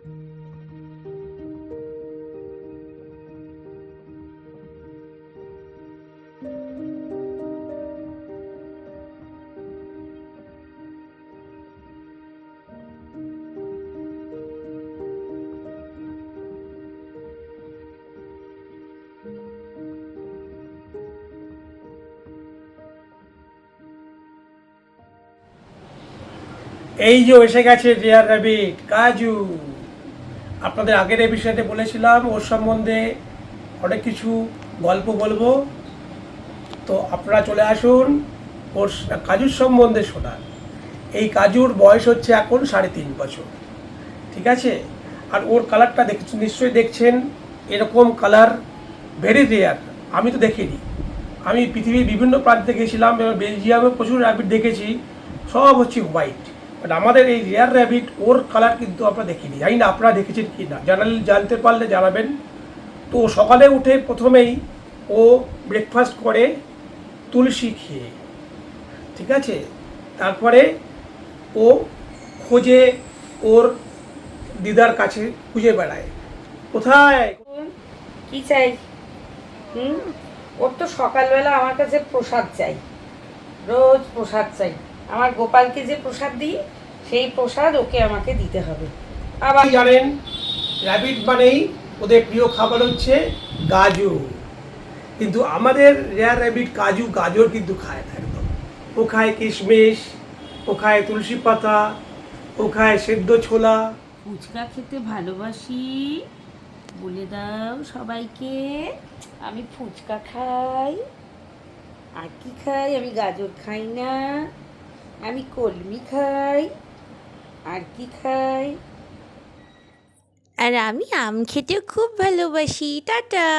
এই যে এসে গেছে রেয়ার র্যাবিট কাজু। আপনাদের আগের এপিসোডে বলেছিলাম ওর সম্বন্ধে অনেক কিছু গল্প বলবো, তো আপনারা চলে আসুন ওর কাজুর সম্বন্ধে শোনার। এই কাজুর বয়স হচ্ছে এখন 3.5 বছর, ঠিক আছে? আর ওর কালারটা নিশ্চয়ই দেখছেন, এরকম কালার ভেরি রেয়ার, আমি তো দেখিনি। আমি পৃথিবীর বিভিন্ন প্রান্তে গেছিলাম, এবার বেলজিয়ামে প্রচুর র্যাবিট দেখেছি, সব হচ্ছে হোয়াইট। বাট আমাদের এই রেয়ার র্যাবিট ওর কালার কিন্তু আমরা দেখিনি, জানি না আপনারা দেখেছেন কি না, জানতে পারলে জানাবেন। তো সকালে উঠে প্রথমেই ও ব্রেকফাস্ট করে তুলসী খেয়ে, ঠিক আছে? তারপরে ও খোঁজে ওর দিদার কাছে, খুঁজে বেড়ায় কোথায় কি চাই। ওর তো সকালবেলা আমার কাছে প্রসাদ চাই, রোজ প্রসাদ চাই। আমার গোপালকে যে প্রসাদ দিই সেই প্রসাদ ওকে আমাকে দিতে হবে। আবার জানেন র্যাবিট মানেই ওদের প্রিয় খাবার হচ্ছে গাজর, কিন্তু আমাদের রেয়ার র্যাবিট গাজর কিন্তু খায় না একদম। ও খায় কিশমিশ, ও খায় তুলসী পাতা, ও খায় সেদ্ধ ছোলা। ফুচকা খেতে ভালোবাসি, বলে দাও সবাইকে। আমি ফুচকা খাই। আর কি খাই? আমি গাজর খাই না, আমি কলমি খাই। আর কি খাই? আর আমি আম খেতে খুব ভালোবাসি। টাটা।